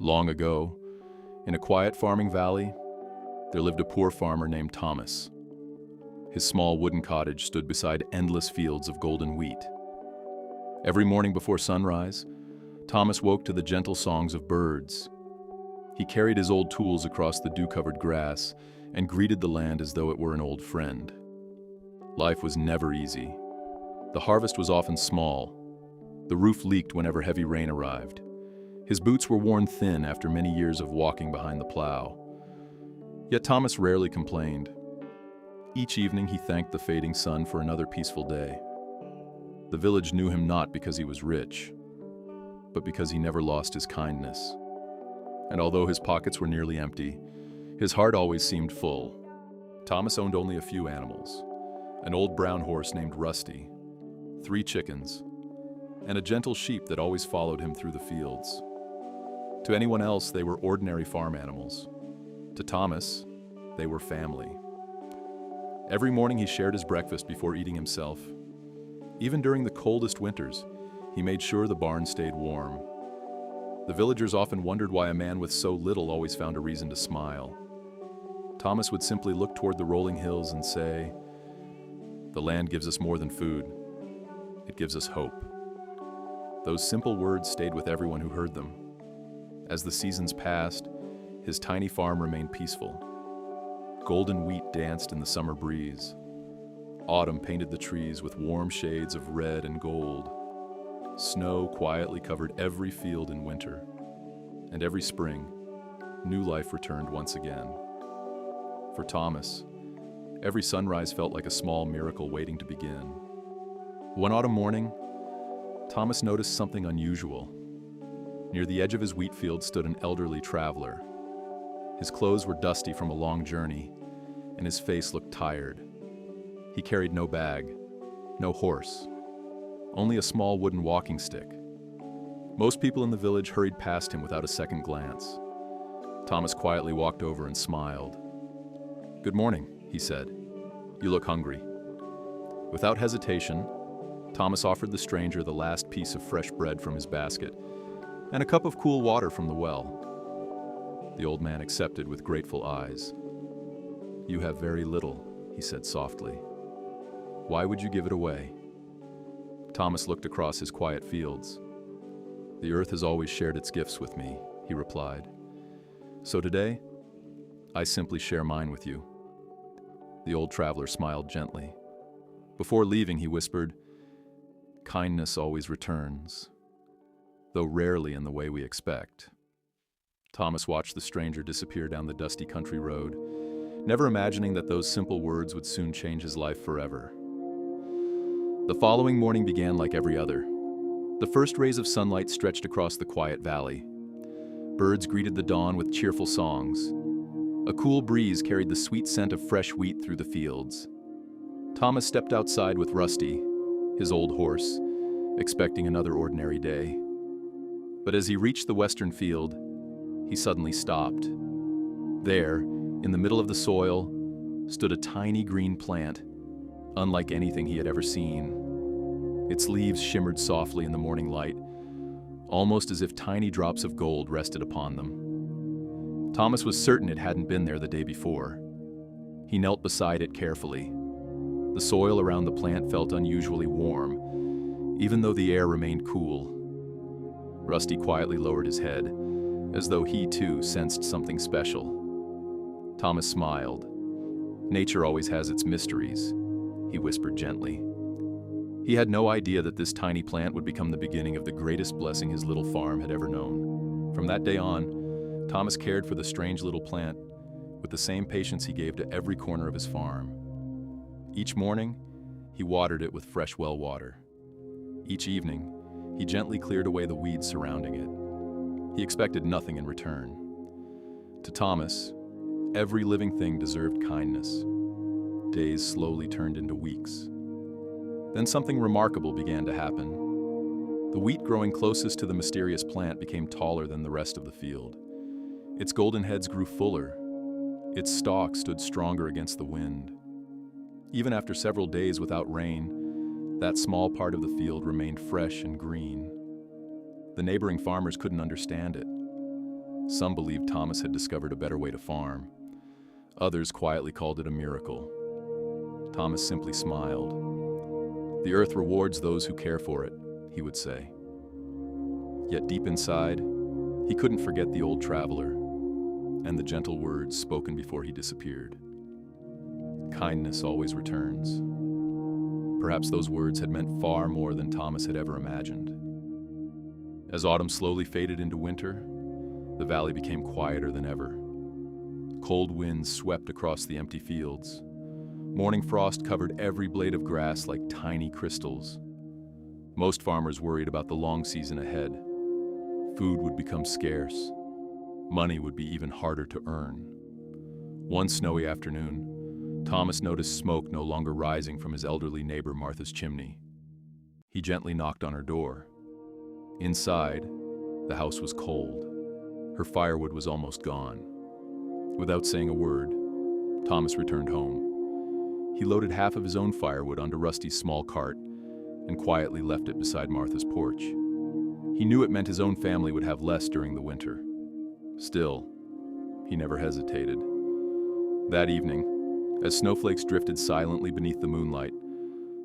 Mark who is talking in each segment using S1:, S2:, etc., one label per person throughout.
S1: Long ago, in a quiet farming valley, there lived a poor farmer named Thomas. His small wooden cottage stood beside endless fields of golden wheat. Every morning before sunrise, Thomas woke to the gentle songs of birds. He carried his old tools across the dew-covered grass and greeted the land as though it were an old friend. Life was never easy. The harvest was often small. The roof leaked whenever heavy rain arrived. His boots were worn thin after many years of walking behind the plow. Yet Thomas rarely complained. Each evening he thanked the fading sun for another peaceful day. The village knew him not because he was rich, but because he never lost his kindness. And although his pockets were nearly empty, his heart always seemed full. Thomas owned only a few animals: an old brown horse named Rusty, 3 chickens, and a gentle sheep that always followed him through the fields. To anyone else, they were ordinary farm animals. To Thomas, they were family. Every morning he shared his breakfast before eating himself. Even during the coldest winters, he made sure the barn stayed warm. The villagers often wondered why a man with so little always found a reason to smile. Thomas would simply look toward the rolling hills and say, "The land gives us more than food. It gives us hope." Those simple words stayed with everyone who heard them. As the seasons passed, his tiny farm remained peaceful. Golden wheat danced in the summer breeze. Autumn painted the trees with warm shades of red and gold. Snow quietly covered every field in winter. And every spring, new life returned once again. For Thomas, every sunrise felt like a small miracle waiting to begin. One autumn morning, Thomas noticed something unusual. Near the edge of his wheat field stood an elderly traveler. His clothes were dusty from a long journey, and his face looked tired. He carried no bag, no horse, only a small wooden walking stick. Most people in the village hurried past him without a second glance. Thomas quietly walked over and smiled. "Good morning," he said. "You look hungry." Without hesitation, Thomas offered the stranger the last piece of fresh bread from his basket and a cup of cool water from the well. The old man accepted with grateful eyes. "You have very little," he said softly. "Why would you give it away?" Thomas looked across his quiet fields. "The earth has always shared its gifts with me," he replied. "So today, I simply share mine with you." The old traveler smiled gently. Before leaving, he whispered, "Kindness always returns, though rarely in the way we expect." Thomas watched the stranger disappear down the dusty country road, never imagining that those simple words would soon change his life forever. The following morning began like every other. The first rays of sunlight stretched across the quiet valley. Birds greeted the dawn with cheerful songs. A cool breeze carried the sweet scent of fresh wheat through the fields. Thomas stepped outside with Rusty, his old horse, expecting another ordinary day. But as he reached the western field, he suddenly stopped. There, in the middle of the soil, stood a tiny green plant, unlike anything he had ever seen. Its leaves shimmered softly in the morning light, almost as if tiny drops of gold rested upon them. Thomas was certain it hadn't been there the day before. He knelt beside it carefully. The soil around the plant felt unusually warm, even though the air remained cool. Rusty quietly lowered his head, as though he too sensed something special. Thomas smiled. "Nature always has its mysteries," he whispered gently. He had no idea that this tiny plant would become the beginning of the greatest blessing his little farm had ever known. From that day on, Thomas cared for the strange little plant with the same patience he gave to every corner of his farm. Each morning, he watered it with fresh well water. Each evening, he gently cleared away the weeds surrounding it. He expected nothing in return. To Thomas, every living thing deserved kindness. Days slowly turned into weeks. Then something remarkable began to happen. The wheat growing closest to the mysterious plant became taller than the rest of the field. Its golden heads grew fuller. Its stalk stood stronger against the wind. Even after several days without rain, that small part of the field remained fresh and green. The neighboring farmers couldn't understand it. Some believed Thomas had discovered a better way to farm. Others quietly called it a miracle. Thomas simply smiled. "The earth rewards those who care for it," he would say. Yet deep inside, he couldn't forget the old traveler and the gentle words spoken before he disappeared. Kindness always returns. Perhaps those words had meant far more than Thomas had ever imagined. As autumn slowly faded into winter, the valley became quieter than ever. Cold winds swept across the empty fields. Morning frost covered every blade of grass like tiny crystals. Most farmers worried about the long season ahead. Food would become scarce. Money would be even harder to earn. One snowy afternoon, Thomas noticed smoke no longer rising from his elderly neighbor Martha's chimney. He gently knocked on her door. Inside, the house was cold. Her firewood was almost gone. Without saying a word, Thomas returned home. He loaded half of his own firewood onto Rusty's small cart and quietly left it beside Martha's porch. He knew it meant his own family would have less during the winter. Still, he never hesitated. That evening, as snowflakes drifted silently beneath the moonlight,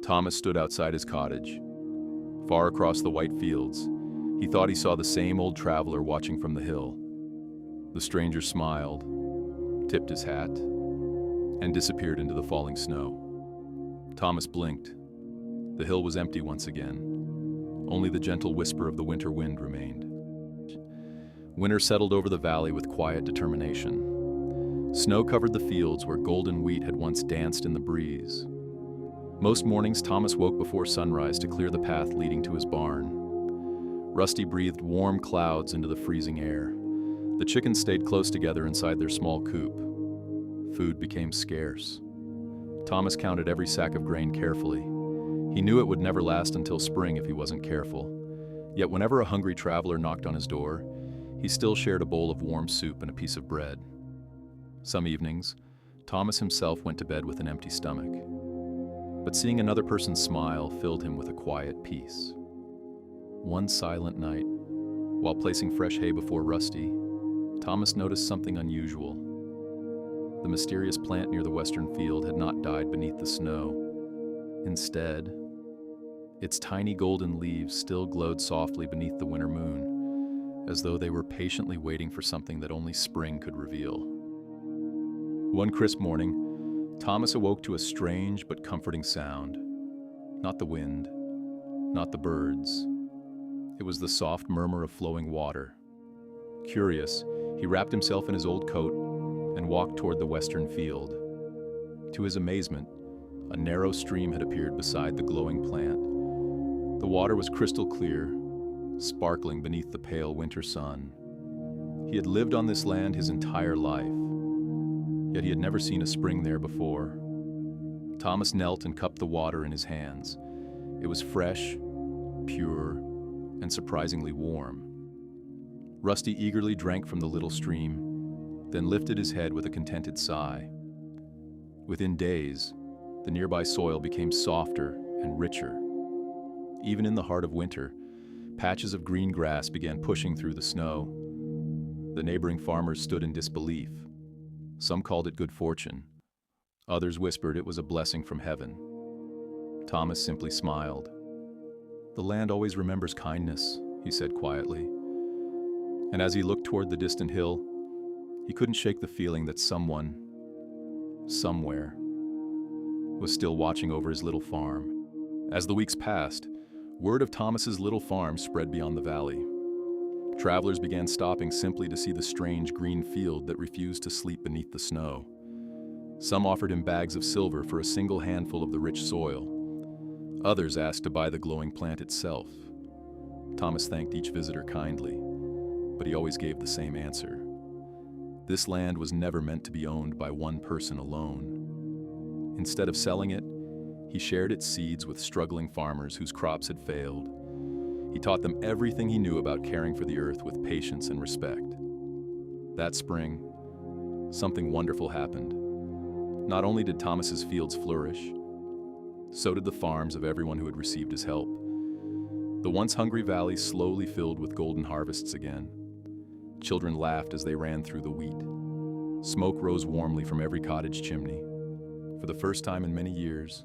S1: Thomas stood outside his cottage. Far across the white fields, he thought he saw the same old traveler watching from the hill. The stranger smiled, tipped his hat, and disappeared into the falling snow. Thomas blinked. The hill was empty once again. Only the gentle whisper of the winter wind remained. Winter settled over the valley with quiet determination. Snow covered the fields where golden wheat had once danced in the breeze. Most mornings, Thomas woke before sunrise to clear the path leading to his barn. Rusty breathed warm clouds into the freezing air. The chickens stayed close together inside their small coop. Food became scarce. Thomas counted every sack of grain carefully. He knew it would never last until spring if he wasn't careful. Yet whenever a hungry traveler knocked on his door, he still shared a bowl of warm soup and a piece of bread. Some evenings, Thomas himself went to bed with an empty stomach. But seeing another person's smile filled him with a quiet peace. One silent night, while placing fresh hay before Rusty, Thomas noticed something unusual. The mysterious plant near the western field had not died beneath the snow. Instead, its tiny golden leaves still glowed softly beneath the winter moon, as though they were patiently waiting for something that only spring could reveal. One crisp morning, Thomas awoke to a strange but comforting sound. Not the wind, not the birds. It was the soft murmur of flowing water. Curious, he wrapped himself in his old coat and walked toward the western field. To his amazement, a narrow stream had appeared beside the glowing plant. The water was crystal clear, sparkling beneath the pale winter sun. He had lived on this land his entire life, yet he had never seen a spring there before. Thomas knelt and cupped the water in his hands. It was fresh, pure, and surprisingly warm. Rusty eagerly drank from the little stream, then lifted his head with a contented sigh. Within days, the nearby soil became softer and richer. Even in the heart of winter, patches of green grass began pushing through the snow. The neighboring farmers stood in disbelief. Some called it good fortune. Others whispered it was a blessing from heaven. Thomas simply smiled. "The land always remembers kindness," he said quietly. And as he looked toward the distant hill, he couldn't shake the feeling that someone, somewhere, was still watching over his little farm. As the weeks passed, word of Thomas's little farm spread beyond the valley. Travelers began stopping simply to see the strange green field that refused to sleep beneath the snow. Some offered him bags of silver for a single handful of the rich soil. Others asked to buy the glowing plant itself. Thomas thanked each visitor kindly, but he always gave the same answer. This land was never meant to be owned by one person alone. Instead of selling it, he shared its seeds with struggling farmers whose crops had failed. He taught them everything he knew about caring for the earth with patience and respect. That spring, something wonderful happened. Not only did Thomas's fields flourish, so did the farms of everyone who had received his help. The once hungry valley slowly filled with golden harvests again. Children laughed as they ran through the wheat. Smoke rose warmly from every cottage chimney. For the first time in many years,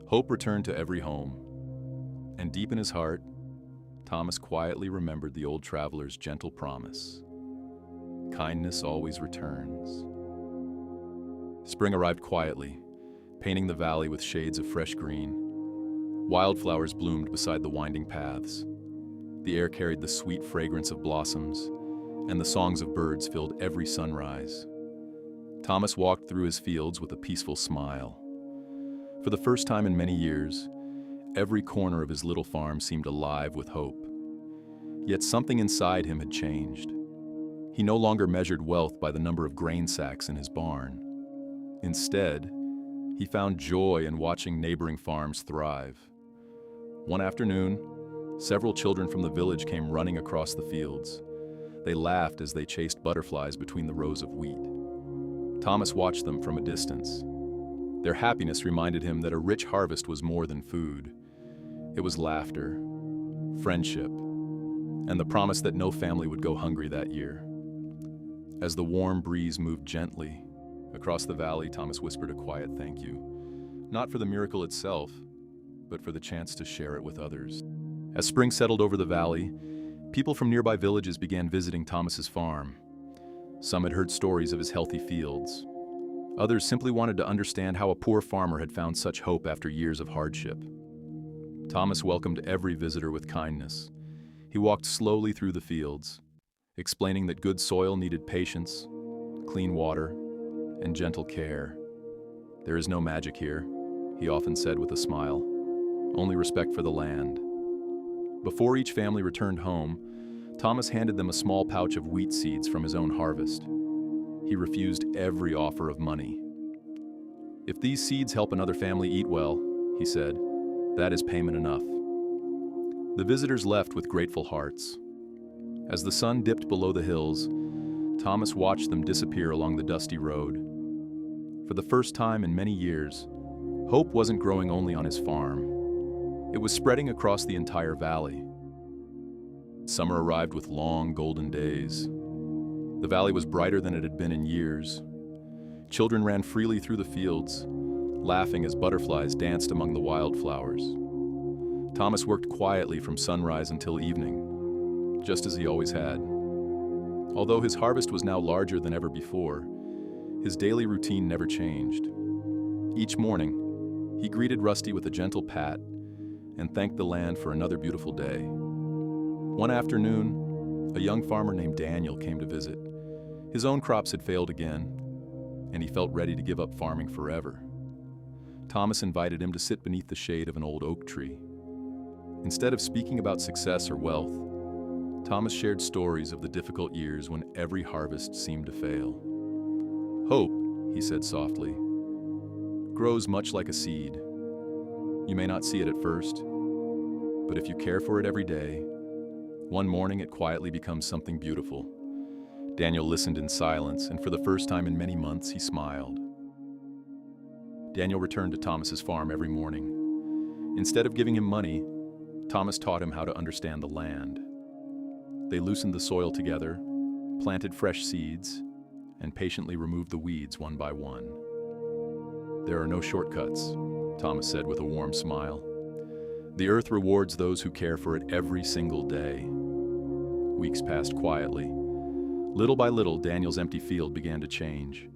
S1: hope returned to every home. And deep in his heart, Thomas quietly remembered the old traveler's gentle promise. Kindness always returns. Spring arrived quietly, painting the valley with shades of fresh green. Wildflowers bloomed beside the winding paths. The air carried the sweet fragrance of blossoms, and the songs of birds filled every sunrise. Thomas walked through his fields with a peaceful smile. For the first time in many years, every corner of his little farm seemed alive with hope. Yet something inside him had changed. He no longer measured wealth by the number of grain sacks in his barn. Instead, he found joy in watching neighboring farms thrive. One afternoon, several children from the village came running across the fields. They laughed as they chased butterflies between the rows of wheat. Thomas watched them from a distance. Their happiness reminded him that a rich harvest was more than food. It was laughter, friendship, and the promise that no family would go hungry that year. As the warm breeze moved gently across the valley, Thomas whispered a quiet thank you, not for the miracle itself, but for the chance to share it with others. As spring settled over the valley, people from nearby villages began visiting Thomas's farm. Some had heard stories of his healthy fields. Others simply wanted to understand how a poor farmer had found such hope after years of hardship. Thomas welcomed every visitor with kindness. He walked slowly through the fields, explaining that good soil needed patience, clean water, and gentle care. "There is no magic here," he often said with a smile, "only respect for the land." Before each family returned home, Thomas handed them a small pouch of wheat seeds from his own harvest. He refused every offer of money. "If these seeds help another family eat well," he said, "that is payment enough." The visitors left with grateful hearts. As the sun dipped below the hills, Thomas watched them disappear along the dusty road. For the first time in many years, hope wasn't growing only on his farm. It was spreading across the entire valley. Summer arrived with long, golden days. The valley was brighter than it had been in years. Children ran freely through the fields, laughing as butterflies danced among the wildflowers. Thomas worked quietly from sunrise until evening, just as he always had. Although his harvest was now larger than ever before, his daily routine never changed. Each morning, he greeted Rusty with a gentle pat and thanked the land for another beautiful day. One afternoon, a young farmer named Daniel came to visit. His own crops had failed again, and he felt ready to give up farming forever. Thomas invited him to sit beneath the shade of an old oak tree. Instead of speaking about success or wealth, Thomas shared stories of the difficult years when every harvest seemed to fail. "Hope," he said softly, "grows much like a seed. You may not see it at first, but if you care for it every day, one morning it quietly becomes something beautiful." Daniel listened in silence, and for the first time in many months, he smiled. Daniel returned to Thomas's farm every morning. Instead of giving him money, Thomas taught him how to understand the land. They loosened the soil together, planted fresh seeds, and patiently removed the weeds one by one. "There are no shortcuts," Thomas said with a warm smile. "The earth rewards those who care for it every single day." Weeks passed quietly. Little by little, Daniel's empty field began to change.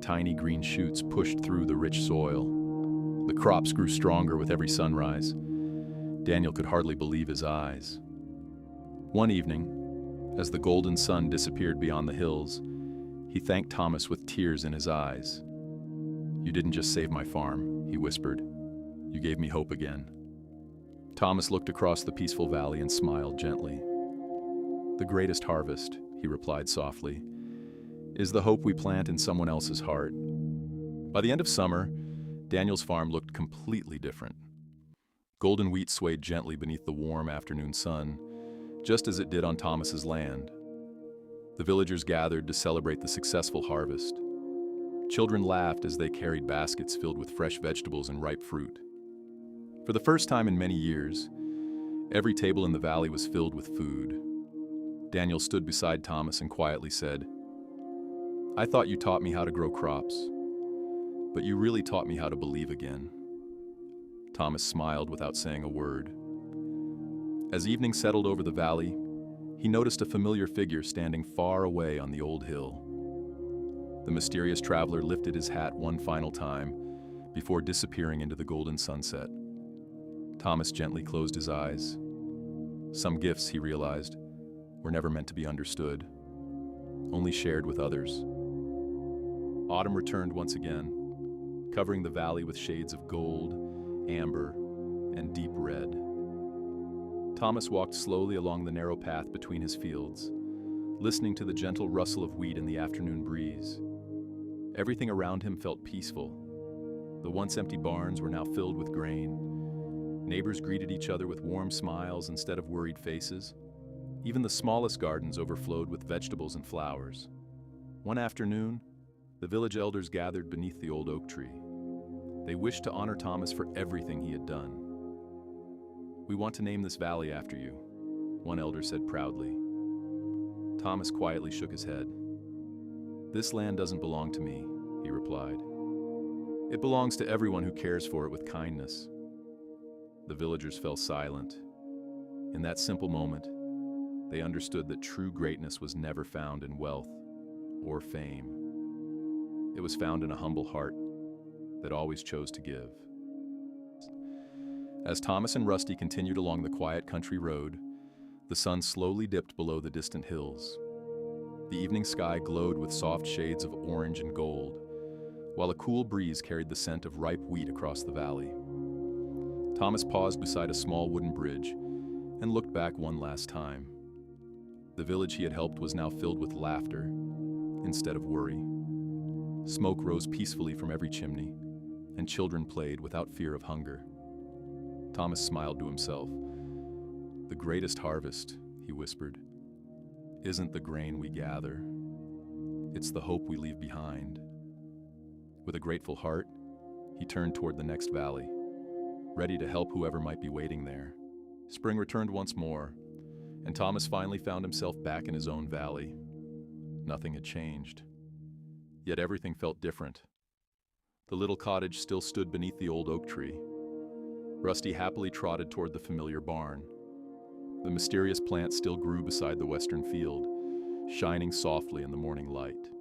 S1: Tiny green shoots pushed through the rich soil. The crops grew stronger with every sunrise. Daniel could hardly believe his eyes. One evening, as the golden sun disappeared beyond the hills, he thanked Thomas with tears in his eyes. "You didn't just save my farm," he whispered. "You gave me hope again." Thomas looked across the peaceful valley and smiled gently. "The greatest harvest," he replied softly, "is the hope we plant in someone else's heart." By the end of summer, Daniel's farm looked completely different. Golden wheat swayed gently beneath the warm afternoon sun, just as it did on Thomas's land. The villagers gathered to celebrate the successful harvest. Children laughed as they carried baskets filled with fresh vegetables and ripe fruit. For the first time in many years, every table in the valley was filled with food. Daniel stood beside Thomas and quietly said, "I thought you taught me how to grow crops, but you really taught me how to believe again." Thomas smiled without saying a word. As evening settled over the valley, he noticed a familiar figure standing far away on the old hill. The mysterious traveler lifted his hat one final time before disappearing into the golden sunset. Thomas gently closed his eyes. Some gifts, he realized, were never meant to be understood, only shared with others. Autumn returned once again, covering the valley with shades of gold, amber, and deep red. Thomas walked slowly along the narrow path between his fields, listening to the gentle rustle of wheat in the afternoon breeze. Everything around him felt peaceful. The once empty barns were now filled with grain. Neighbors greeted each other with warm smiles instead of worried faces. Even the smallest gardens overflowed with vegetables and flowers. One afternoon, the village elders gathered beneath the old oak tree. They wished to honor Thomas for everything he had done. "We want to name this valley after you," one elder said proudly. Thomas quietly shook his head. "This land doesn't belong to me," he replied. "It belongs to everyone who cares for it with kindness." The villagers fell silent. In that simple moment, they understood that true greatness was never found in wealth or fame. It was found in a humble heart that always chose to give. As Thomas and Rusty continued along the quiet country road, the sun slowly dipped below the distant hills. The evening sky glowed with soft shades of orange and gold, while a cool breeze carried the scent of ripe wheat across the valley. Thomas paused beside a small wooden bridge and looked back one last time. The village he had helped was now filled with laughter instead of worry. Smoke rose peacefully from every chimney, and children played without fear of hunger. Thomas smiled to himself. "The greatest harvest," he whispered, "isn't the grain we gather. It's the hope we leave behind." With a grateful heart, he turned toward the next valley, ready to help whoever might be waiting there. Spring returned once more, and Thomas finally found himself back in his own valley. Nothing had changed. Yet everything felt different. The little cottage still stood beneath the old oak tree. Rusty happily trotted toward the familiar barn. The mysterious plant still grew beside the western field, shining softly in the morning light.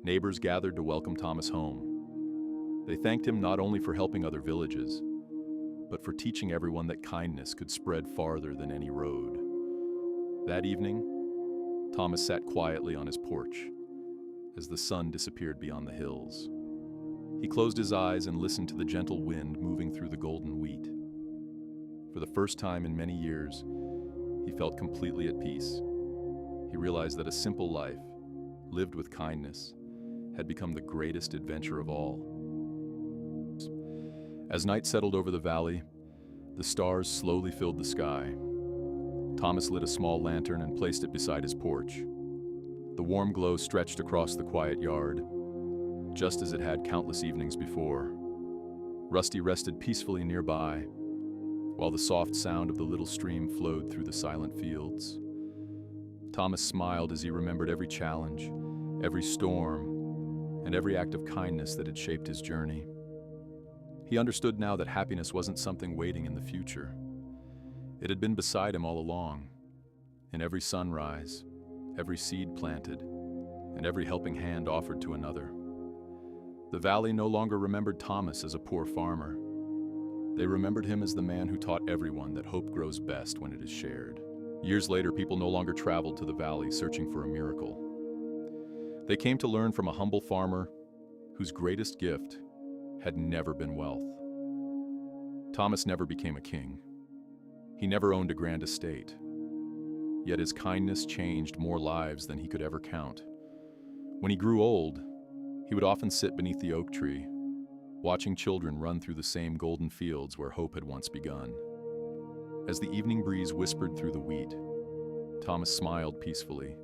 S1: Neighbors gathered to welcome Thomas home. They thanked him not only for helping other villages, but for teaching everyone that kindness could spread farther than any road. That evening, Thomas sat quietly on his porch as the sun disappeared beyond the hills. He closed his eyes and listened to the gentle wind moving through the golden wheat. For the first time in many years, he felt completely at peace. He realized that a simple life, lived with kindness, had become the greatest adventure of all. As night settled over the valley, the stars slowly filled the sky. Thomas lit a small lantern and placed it beside his porch. The warm glow stretched across the quiet yard, just as it had countless evenings before. Rusty rested peacefully nearby, while the soft sound of the little stream flowed through the silent fields. Thomas smiled as he remembered every challenge, every storm, and every act of kindness that had shaped his journey. He understood now that happiness wasn't something waiting in the future. It had been beside him all along, in every sunrise, every seed planted, and every helping hand offered to another. The valley no longer remembered Thomas as a poor farmer. They remembered him as the man who taught everyone that hope grows best when it is shared. Years later, people no longer traveled to the valley searching for a miracle. They came to learn from a humble farmer whose greatest gift had never been wealth. Thomas never became a king. He never owned a grand estate. Yet his kindness changed more lives than he could ever count. When he grew old, he would often sit beneath the oak tree, watching children run through the same golden fields where hope had once begun. As the evening breeze whispered through the wheat, Thomas smiled peacefully.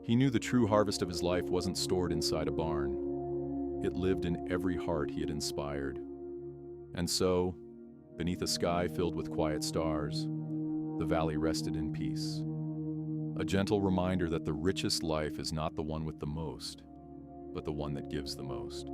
S1: He knew the true harvest of his life wasn't stored inside a barn. It lived in every heart he had inspired. And so, beneath a sky filled with quiet stars, the valley rested in peace. A gentle reminder that the richest life is not the one with the most, but the one that gives the most.